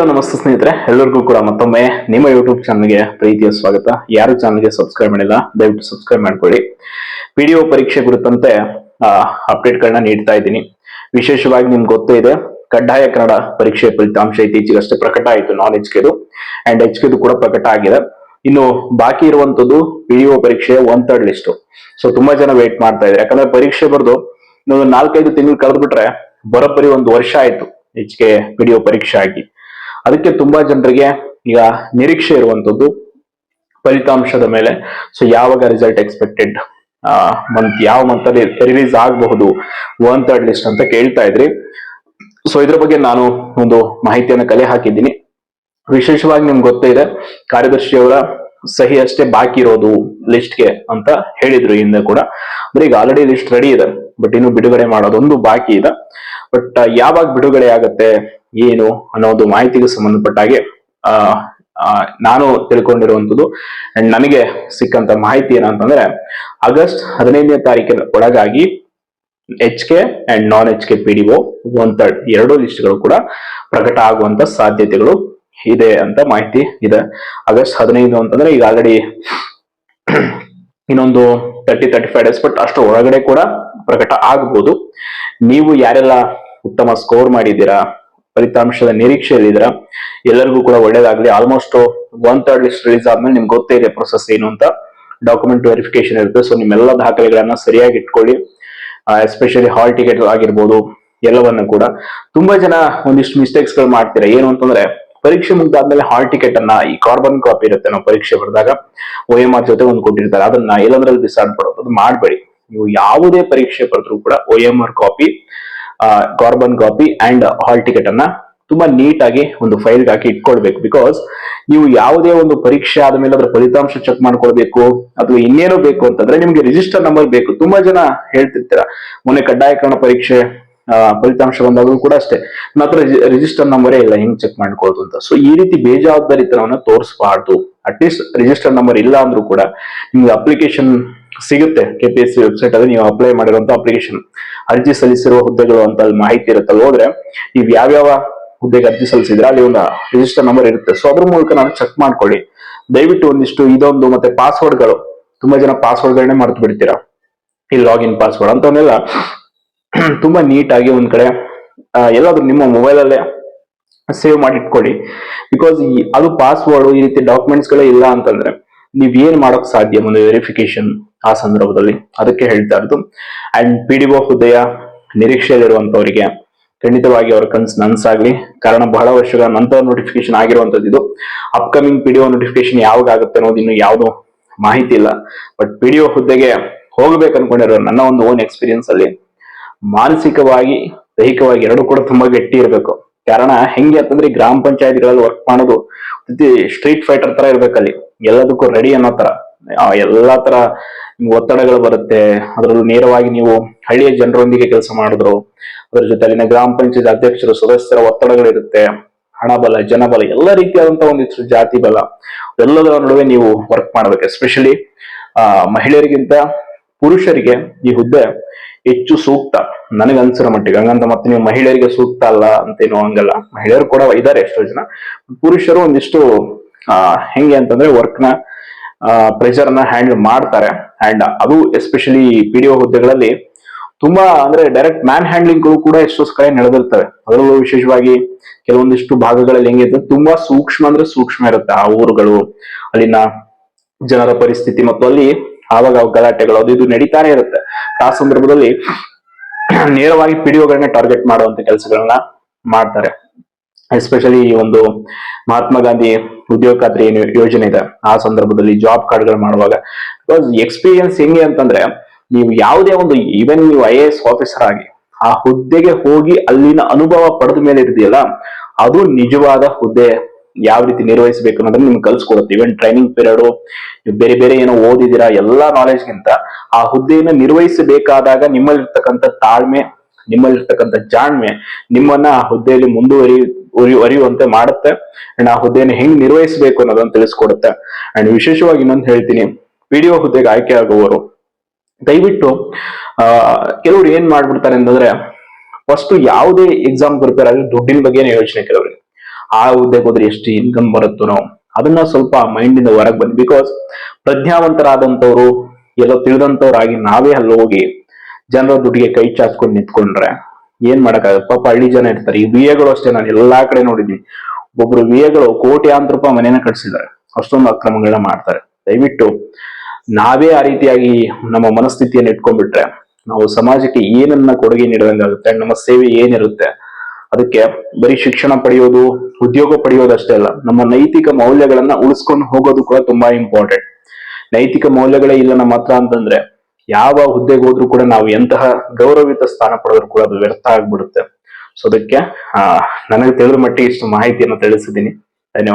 ನಮಸ್ತೆ ಸ್ನೇಹಿತರೆ, ಎಲ್ಲರಿಗೂ ಕೂಡ ಮತ್ತೊಮ್ಮೆ ನಿಮ್ಮ ಯೂಟ್ಯೂಬ್ ಚಾನಲ್ಗೆ ಪ್ರೀತಿಯ ಸ್ವಾಗತ. ಯಾರು ಚಾನಲ್ಗೆ ಸಬ್ಸ್ಕ್ರೈಬ್ ಮಾಡಿಲ್ಲ ದಯವಿಟ್ಟು ಸಬ್ಸ್ಕ್ರೈಬ್ ಮಾಡ್ಕೊಳ್ಳಿ. ಪಿಡಿಒ ಪರೀಕ್ಷೆ ಕುರಿತಂತೆ ಅಪ್ಡೇಟ್ ಗಳನ್ನ ನೀಡ್ತಾ ಇದ್ದೀನಿ. ವಿಶೇಷವಾಗಿ ನಿಮ್ಗೆ ಗೊತ್ತೇ ಇದೆ, ಕಡ್ಡಾಯ ಕನ್ನಡ ಪರೀಕ್ಷೆ ಫಲಿತಾಂಶ ಇತ್ತೀಚೆಗಷ್ಟೇ ಪ್ರಕಟ ಆಯಿತು. ನಾನ್ HKದು ಅಂಡ್ HKದು ಕೂಡ ಪ್ರಕಟ ಆಗಿದೆ. ಇನ್ನು ಬಾಕಿ ಇರುವಂತದ್ದು ಪಿಡಿಒ ಪರೀಕ್ಷೆ 1/3 ಲಿಸ್ಟ್. ಸೊ ತುಂಬಾ ಜನ ವೇಟ್ ಮಾಡ್ತಾ ಇದ್ದಾರೆ. ಯಾಕಂದ್ರೆ ಪರೀಕ್ಷೆ ಬರೆದು ಇನ್ನೊಂದು 4-5 ತಿಂಗಳು ಕಳೆದು ಬಿಟ್ರೆ ಬರೋಬ್ಬರಿ 1 ವರ್ಷ ಆಯ್ತು HK ಪಿಡಿಒ ಪರೀಕ್ಷೆ ಆಗಿ. ಅದಕ್ಕೆ ತುಂಬಾ ಜನರಿಗೆ ಈಗ ನಿರೀಕ್ಷೆ ಇರುವಂತದ್ದು ಫಲಿತಾಂಶದ ಮೇಲೆ. ಸೊ ಯಾವಾಗ ರಿಸಲ್ಟ್ ಎಕ್ಸ್ಪೆಕ್ಟೆಡ್, ಯಾವ ಮಂತ್ ಅಲ್ಲಿ ರಿಲೀಸ್ ಆಗಬಹುದು 1/3 ಲಿಸ್ಟ್ ಅಂತ ಕೇಳ್ತಾ ಇದ್ರಿ. ಸೊ ಇದ್ರ ಬಗ್ಗೆ ನಾನು ಒಂದು ಮಾಹಿತಿಯನ್ನು ಕಲೆ ಹಾಕಿದ್ದೀನಿ. ವಿಶೇಷವಾಗಿ ನಿಮ್ಗೆ ಗೊತ್ತೇ ಇದೆ, ಕಾರ್ಯದರ್ಶಿಯವರ ಸಹಿ ಅಷ್ಟೇ ಬಾಕಿ ಇರೋದು ಲಿಸ್ಟ್ಗೆ ಅಂತ ಹೇಳಿದ್ರು ಹಿಂದೆ ಕೂಡ. ಅಂದ್ರೆ ಈಗ ಆಲ್ರೆಡಿ ಲಿಸ್ಟ್ ರೆಡಿ ಇದೆ, ಬಟ್ ಇನ್ನು ಬಿಡುಗಡೆ ಮಾಡೋದೊಂದು ಬಾಕಿ ಇದೆ. ಬಟ್ ಯಾವಾಗ ಬಿಡುಗಡೆ ಆಗತ್ತೆ ಏನು ಅನ್ನೋ ಒಂದು ಮಾಹಿತಿಗೆ ಸಂಬಂಧಪಟ್ಟ ಹಾಗೆ ನಾನು ತಿಳ್ಕೊಂಡಿರುವಂತದ್ದು ಅಂಡ್ ನನಗೆ ಸಿಕ್ಕಂತ ಮಾಹಿತಿ ಏನಂತಂದ್ರೆ, ಆಗಸ್ಟ್ 15ನೇ ತಾರೀಕಿನ ಒಳಗಾಗಿ HK and non HK PDO 1/3 ಎರಡೂ ಲಿಸ್ಟ್ಗಳು ಕೂಡ ಪ್ರಕಟ ಆಗುವಂತ ಸಾಧ್ಯತೆಗಳು ಇದೆ ಅಂತ ಮಾಹಿತಿ ಇದೆ. ಆಗಸ್ಟ್ 15 ಅಂತಂದ್ರೆ ಈಗ ಆಲ್ರೆಡಿ ಇನ್ನೊಂದು 30-35 ಡೇಸ್, ಬಟ್ ಅಷ್ಟು ಒಳಗಡೆ ಕೂಡ ಪ್ರಕಟ ಆಗಬಹುದು. ನೀವು ಯಾರೆಲ್ಲ ಉತ್ತಮ ಸ್ಕೋರ್ ಮಾಡಿದ್ದೀರಾ, ಫಲಿತಾಂಶದ ನಿರೀಕ್ಷೆಯಲ್ಲಿದ್ದೀರಾ, ಎಲ್ಲರಿಗೂ ಕೂಡ ಒಳ್ಳೇದಾಗ್ಲಿ. ಆಲ್ಮೋಸ್ಟ್ 1/3 ಲಿಸ್ಟ್ ರಿಲೀಸ್ ಆದ್ಮೇಲೆ ನಿಮ್ಗೆ ಗೊತ್ತೇ ಇದೆ ಪ್ರೊಸೆಸ್ ಏನು ಅಂತ. ಡಾಕ್ಯುಮೆಂಟ್ ವೆರಿಫಿಕೇಶನ್ ಇರುತ್ತೆ. ಸೊ ನಿಮ್ಮೆಲ್ಲ ದಾಖಲೆಗಳನ್ನ ಸರಿಯಾಗಿ ಇಟ್ಕೊಳ್ಳಿ. ಎಸ್ಪೆಷಲಿ ಹಾಲ್ ಟಿಕೆಟ್ ಆಗಿರ್ಬೋದು ಎಲ್ಲವನ್ನ ಕೂಡ. ತುಂಬಾ ಜನ ಒಂದಿಷ್ಟು ಮಿಸ್ಟೇಕ್ಸ್ ಗಳು ಮಾಡ್ತೀರಾ. ಏನು ಅಂತಂದ್ರೆ, ಪರೀಕ್ಷೆ ಮುಗ್ದಾದ್ಮೇಲೆ ಹಾಲ್ ಟಿಕೆಟ್ ಅನ್ನ, ಈ ಕಾರ್ಬನ್ ಕಾಪಿ ಇರುತ್ತೆ ನಾವು ಪರೀಕ್ಷೆ ಬರೆದಾಗ OMR ಜೊತೆ ಒಂದು ಕೊಟ್ಟಿರ್ತಾರೆ, ಅದನ್ನ ಎಲ್ಲಂದ್ರಲ್ಲಿ ಬಿಸಾಡ್ಬಿಡೋದು. ಅದು ಮಾಡ್ಬೇಡಿ. ನೀವು ಯಾವುದೇ ಪರೀಕ್ಷೆ ಬರೆದ್ರು ಕೂಡ OMR copy, carbon copy and hall ticket ಅನ್ನ ತುಂಬಾ ನೀಟ್ ಆಗಿ ಒಂದು ಫೈಲ್ ಹಾಕಿ ಇಟ್ಕೊಳ್ಬೇಕು. ಬಿಕಾಸ್ ನೀವು ಯಾವುದೇ ಒಂದು ಪರೀಕ್ಷೆ ಆದ್ಮೇಲೆ ಅದರ ಫಲಿತಾಂಶ ಚೆಕ್ ಮಾಡ್ಕೊಳ್ಬೇಕು, ಅದು ಇನ್ನೇನೋ ಬೇಕು ಅಂತಂದ್ರೆ ನಿಮ್ಗೆ ರಿಜಿಸ್ಟರ್ ನಂಬರ್ ಬೇಕು. ತುಂಬಾ ಜನ ಹೇಳ್ತಿರ್ತೀರ, ಮೊನ್ನೆ ಕಡ್ಡಾಯಕರಣ ಪರೀಕ್ಷೆ ಫಲಿತಾಂಶ ಬಂದಾಗೂ ಕೂಡ ಅಷ್ಟೇ, ನನ್ನ ಹತ್ರ ರಿಜಿಸ್ಟರ್ ನಂಬರೇ ಇಲ್ಲ, ಹೆಂಗ್ ಚೆಕ್ ಮಾಡ್ಕೊಳ್ಳೋದು ಅಂತ. ಸೊ ಈ ರೀತಿ ಬೇಜವಾಬ್ದಾರಿತನವನ್ನ ತೋರಿಸಬಾರ್ದು. ಅಟ್ಲೀಸ್ಟ್ ರಿಜಿಸ್ಟರ್ ನಂಬರ್ ಇಲ್ಲ ಅಂದ್ರೂ ಕೂಡ ನಿಮ್ಗೆ ಅಪ್ಲಿಕೇಶನ್ ಸಿಗುತ್ತೆ KPSC ವೆಬ್ಸೈಟ್ ಅಲ್ಲಿ. ನೀವು ಅಪ್ಲೈ ಮಾಡಿರುವಂತ ಅಪ್ಲಿಕೇಶನ್, ಅರ್ಜಿ ಸಲ್ಲಿಸಿರುವ ಹುದ್ದೆಗಳು ಅಂತ ಅಲ್ಲಿ ಮಾಹಿತಿ ಇರುತ್ತಲ್ಲ, ಹೋದ್ರೆ ನೀವು ಯಾವ್ಯಾವ ಹುದ್ದೆಗೆ ಅರ್ಜಿ ಸಲ್ಲಿಸಿದ್ರೆ ಅಲ್ಲಿ ಒಂದು ರಿಜಿಸ್ಟರ್ ನಂಬರ್ ಇರುತ್ತೆ. ಸೊ ಅದ್ರ ಮೂಲಕ ನಾನು ಚೆಕ್ ಮಾಡ್ಕೊಳ್ಳಿ ದಯವಿಟ್ಟು. ಒಂದಿಷ್ಟು ಇದೊಂದು, ಮತ್ತೆ ಪಾಸ್ವರ್ಡ್ಗಳು, ತುಂಬಾ ಜನ ಪಾಸ್ವರ್ಡ್ಗಳನ್ನೇ ಮರೆತು ಬಿಡ್ತೀರಾ. ಈ ಲಾಗಿನ್ ಪಾಸ್ವರ್ಡ್ ಅಂತವನ್ನೆಲ್ಲ ತುಂಬಾ ನೀಟ್ ಆಗಿ ಒಂದ್ ಕಡೆ ಎಲ್ಲಾದ್ರೂ ನಿಮ್ಮ ಮೊಬೈಲ್ ಅಲ್ಲೇ ಸೇವ್ ಮಾಡಿ ಇಟ್ಕೊಳ್ಳಿ. ಬಿಕಾಸ್ ಅದು ಪಾಸ್ವರ್ಡ್, ಈ ರೀತಿ ಡಾಕ್ಯುಮೆಂಟ್ಸ್ ಗಳೇ ಇಲ್ಲ ಅಂತಂದ್ರೆ ನೀವ್ ಏನ್ ಮಾಡೋಕ್ ಸಾಧ್ಯ ಒಂದು ವೆರಿಫಿಕೇಶನ್ ಆ ಸಂದರ್ಭದಲ್ಲಿ. ಅದಕ್ಕೆ ಹೇಳ್ತಾ ಇರೋದು. ಅಂಡ್ PDO ಹುದ್ದೆಯ ನಿರೀಕ್ಷೆಯಲ್ಲಿರುವಂತವರಿಗೆ ಖಂಡಿತವಾಗಿ ಅವರ ಕನ್ಸು ನನ್ಸಾಗ್ಲಿ. ಕಾರಣ ಬಹಳ ವರ್ಷಗಳ ನಂತರ ನೋಟಿಫಿಕೇಶನ್ ಆಗಿರುವಂತದ್ದು ಇದು. ಅಪ್ಕಮಿಂಗ್ PDO ನೋಟಿಫಿಕೇಶನ್ ಯಾವಾಗ ಆಗುತ್ತೆ ಅನ್ನೋದು ಇನ್ನು ಯಾವ್ದು ಮಾಹಿತಿ ಇಲ್ಲ. ಬಟ್ PDO ಹುದ್ದೆಗೆ ಹೋಗ್ಬೇಕು ಅನ್ಕೊಂಡಿರೋ ನನ್ನ ಒಂದು ಓನ್ ಎಕ್ಸ್ಪೀರಿಯನ್ಸ್ ಅಲ್ಲಿ ಮಾನಸಿಕವಾಗಿ, ದೈಹಿಕವಾಗಿ ಎರಡು ಕೂಡ ತುಂಬಾ ಗಟ್ಟಿ ಇರಬೇಕು. ಕಾರಣ ಹೆಂಗೆ ಅಂತಂದ್ರೆ, ಗ್ರಾಮ ಪಂಚಾಯತ್ಗಳಲ್ಲಿ ವರ್ಕ್ ಮಾಡೋದು ಸ್ಟ್ರೀಟ್ ಫೈಟರ್ ತರ ಇರ್ಬೇಕಲ್ಲಿ. ಎಲ್ಲದಕ್ಕೂ ರೆಡಿ ಅನ್ನೋ ತರ, ಎಲ್ಲಾ ತರ ಒತ್ತಡಗಳು ಬರುತ್ತೆ. ಅದರಲ್ಲೂ ನೇರವಾಗಿ ನೀವು ಹಳ್ಳಿಯ ಜನರೊಂದಿಗೆ ಕೆಲಸ ಮಾಡಿದ್ರು, ಅದ್ರ ಜೊತೆ ಅಲ್ಲಿನ ಗ್ರಾಮ ಪಂಚಾಯತ್ ಅಧ್ಯಕ್ಷರು, ಸದಸ್ಯರ ಒತ್ತಡಗಳಿರುತ್ತೆ, ಹಣಬಲ, ಜನಬಲ, ಎಲ್ಲ ರೀತಿಯಾದಂತ ಒಂದಿಷ್ಟು ಜಾತಿ ಬಲ, ಎಲ್ಲದರ ನಡುವೆ ನೀವು ವರ್ಕ್ ಮಾಡ್ಬೇಕು. ಎಸ್ಪೆಷಲಿ ಮಹಿಳೆಯರಿಗಿಂತ ಪುರುಷರಿಗೆ ಈ ಹುದ್ದೆ ಹೆಚ್ಚು ಸೂಕ್ತ ನನಗನ್ಸಿರೋ ಮಟ್ಟಿಗೆ. ಹಂಗಂತ ಮತ್ತೆ ನೀವು ಮಹಿಳೆಯರಿಗೆ ಸೂಕ್ತ ಅಲ್ಲ ಅಂತೇನು ಹಂಗಲ್ಲ, ಮಹಿಳೆಯರು ಕೂಡ ಇದ್ದಾರೆ ಎಷ್ಟೋ ಜನ. ಪುರುಷರು ಒಂದಿಷ್ಟು ಹೆಂಗೆ ಅಂತಂದ್ರೆ ವರ್ಕ್ ನ ಪ್ರೆಷರ್ ನ ಹ್ಯಾಂಡಲ್ ಮಾಡ್ತಾರೆ. ಅಂಡ್ ಅದು ಎಸ್ಪೆಷಲಿ PDO ಹುದ್ದೆಗಳಲ್ಲಿ ತುಂಬಾ ಅಂದ್ರೆ ಡೈರೆಕ್ಟ್ ಮ್ಯಾನ್ ಹ್ಯಾಂಡ್ಲಿಂಗ್ ಕೂಡ ಎಷ್ಟೋ ಕಡೆ ನಡೆದಿರ್ತವೆ. ಅದರಲ್ಲೂ ವಿಶೇಷವಾಗಿ ಕೆಲವೊಂದಿಷ್ಟು ಭಾಗಗಳಲ್ಲಿ ಹೆಂಗೆ ತುಂಬಾ ಸೂಕ್ಷ್ಮ ಅಂದ್ರೆ ಸೂಕ್ಷ್ಮ ಇರುತ್ತೆ ಆ ಊರುಗಳು, ಅಲ್ಲಿನ ಜನರ ಪರಿಸ್ಥಿತಿ, ಮತ್ತು ಅಲ್ಲಿ ಆವಾಗ ಗಲಾಟೆಗಳು ಅದು ಇದು ನಡೀತಾನೆ ಇರುತ್ತೆ. ಆ ಸಂದರ್ಭದಲ್ಲಿ ನೇರವಾಗಿ PDOಗಳನ್ನ ಟಾರ್ಗೆಟ್ ಮಾಡುವಂತ ಕೆಲಸಗಳನ್ನ ಮಾಡ್ತಾರೆ. ಎಸ್ಪೆಷಲಿ ಈ ಒಂದು ಮಹಾತ್ಮ ಗಾಂಧಿ ಉದ್ಯೋಗ ಖಾತ್ರಿ ಯೋಜನೆ ಇದೆ, ಆ ಸಂದರ್ಭದಲ್ಲಿ ಜಾಬ್ ಕಾರ್ಡ್ಗಳು ಮಾಡುವಾಗ ಎಕ್ಸ್ಪೀರಿಯನ್ಸ್ ಹೆಂಗೆ ಅಂತಂದ್ರೆ, ನೀವು ಯಾವುದೇ ಒಂದು ಈವನ್ ನೀವು IAS ಆಫೀಸರ್ ಆಗಿ ಆ ಹುದ್ದೆಗೆ ಹೋಗಿ ಅಲ್ಲಿನ ಅನುಭವ ಪಡೆದ ಮೇಲೆ ಇದೆಯಲ್ಲ, ಅದು ನಿಜವಾದ ಹುದ್ದೆ ಯಾವ ರೀತಿ ನಿರ್ವಹಿಸಬೇಕು ಅನ್ನೋದನ್ನ ನಿಮ್ಗೆ ಕಲ್ಸ್ಕೊಡುತ್ತೆ. ಇವನ್ ಟ್ರೈನಿಂಗ್ ಪೀರಿಯಡ್, ನೀವು ಬೇರೆ ಬೇರೆ ಏನೋ ಓದಿದಿರಾ ಎಲ್ಲಾ ನಾಲೆಜ್ಗಿಂತ ಆ ಹುದ್ದೆಯನ್ನು ನಿರ್ವಹಿಸಬೇಕಾದಾಗ ನಿಮ್ಮಲ್ಲಿರ್ತಕ್ಕಂಥ ತಾಳ್ಮೆ, ನಿಮ್ಮಲ್ಲಿರ್ತಕ್ಕಂಥ ಜಾಣ್ಮೆ ನಿಮ್ಮನ್ನ ಆ ಹುದ್ದೆಯಲ್ಲಿ ಮುಂದುವರಿಯುವಂತೆ ಮಾಡುತ್ತೆ. ಅಂಡ್ ಆ ಹುದ್ದೆಯನ್ನು ಹೆಂಗ್ ನಿರ್ವಹಿಸಬೇಕು ಅನ್ನೋದನ್ನ ತಿಳಿಸ್ಕೊಡುತ್ತೆ. ಅಂಡ್ ವಿಶೇಷವಾಗಿ ಇನ್ನೊಂದು ಹೇಳ್ತೀನಿ, PDO ಹುದ್ದೆಗೆ ಆಯ್ಕೆ ಆಗುವವರು ದಯವಿಟ್ಟು ಕೆಲವ್ರು ಏನ್ ಮಾಡ್ಬಿಡ್ತಾರೆ ಅಂತಂದ್ರೆ, ಫಸ್ಟ್ ಯಾವುದೇ ಎಕ್ಸಾಮ್ ಪ್ರಿಪೇರ್ ಆಗಿ ದುಡ್ಡಿನ ಬಗ್ಗೆ ಯೋಚನೆ ಕೆಲವರಿಗೆ. ಆ ಹುದ್ದೆಗೆ ಹೋದ್ರೆ ಎಷ್ಟು ಇನ್ಕಮ್ ಬರುತ್ತೋ ನಾವು ಅದನ್ನ ಸ್ವಲ್ಪ ಮೈಂಡ್ ಇಂದ ಹೊರಗೆ ಬನ್ನಿ. ಬಿಕಾಸ್ ಪ್ರಜ್ಞಾವಂತರಾದಂತವ್ರು ಎಲ್ಲೋ ತಿಳಿದಂತವ್ರಾಗಿ ನಾವೇ ಅಲ್ಲಿ ಹೋಗಿ ಜನರ ದುಡ್ಡಿಗೆ ಕೈ ಚಾಚ್ಕೊಂಡು ನಿಂತ್ಕೊಂಡ್ರೆ ಏನ್ ಮಾಡಕ್ಕಾಗತ್ತೆ. ಪಾಪ ಹಳ್ಳಿ ಜನ ಇರ್ತಾರೆ. ಈ ವಿಎಗಳು ಅಷ್ಟೇ, ನಾನು ಎಲ್ಲಾ ಕಡೆ ನೋಡಿದ್ದೀನಿ. ಒಬ್ರು ವಿಎಗಳು ಕೋಟ್ಯಾಂತರ ರೂಪಾಯಿ ಮನೇನ ಕಟ್ಸಿದ್ದಾರೆ, ಅಷ್ಟೊಂದು ಅಕ್ರಮಗಳನ್ನ ಮಾಡ್ತಾರೆ. ದಯವಿಟ್ಟು ನಾವೇ ಆ ರೀತಿಯಾಗಿ ನಮ್ಮ ಮನಸ್ಥಿತಿಯನ್ನು ಇಟ್ಕೊಂಡ್ಬಿಟ್ರೆ ನಾವು ಸಮಾಜಕ್ಕೆ ಏನನ್ನ ಕೊಡುಗೆ ನೀಡಿದಂಗಾಗುತ್ತೆ. ನಮ್ಮ ಸೇವೆ ಏನಿರುತ್ತೆ ಅದಕ್ಕೆ ಬರೀ ಶಿಕ್ಷಣ ಪಡೆಯೋದು, ಉದ್ಯೋಗ ಪಡೆಯೋದಷ್ಟೇ ಅಲ್ಲ, ನಮ್ಮ ನೈತಿಕ ಮೌಲ್ಯಗಳನ್ನ ಉಳಿಸ್ಕೊಂಡು ಹೋಗೋದು ಕೂಡ ತುಂಬಾ ಇಂಪಾರ್ಟೆಂಟ್. ನೈತಿಕ ಮೌಲ್ಯಗಳೇ ಇಲ್ಲ ನಮ್ಮ ಹತ್ರ ಅಂತಂದ್ರೆ ಯಾವ ಹುದ್ದೆಗೆ ಹೋದ್ರೂ ಕೂಡ ನಾವು ಎಂತಹ ಗೌರವಿತ ಸ್ಥಾನ ಪಡೆದ್ರು ಕೂಡ ಅದು ವ್ಯರ್ಥ ಆಗ್ಬಿಡುತ್ತೆ. ಸೊ ಅದಕ್ಕೆ ನನಗೆ ತಿಳಿದ ಮಟ್ಟಿಗೆ ಇಷ್ಟು ಮಾಹಿತಿಯನ್ನು ತಿಳಿಸಿದ್ದೀನಿ. ಧನ್ಯವಾದ.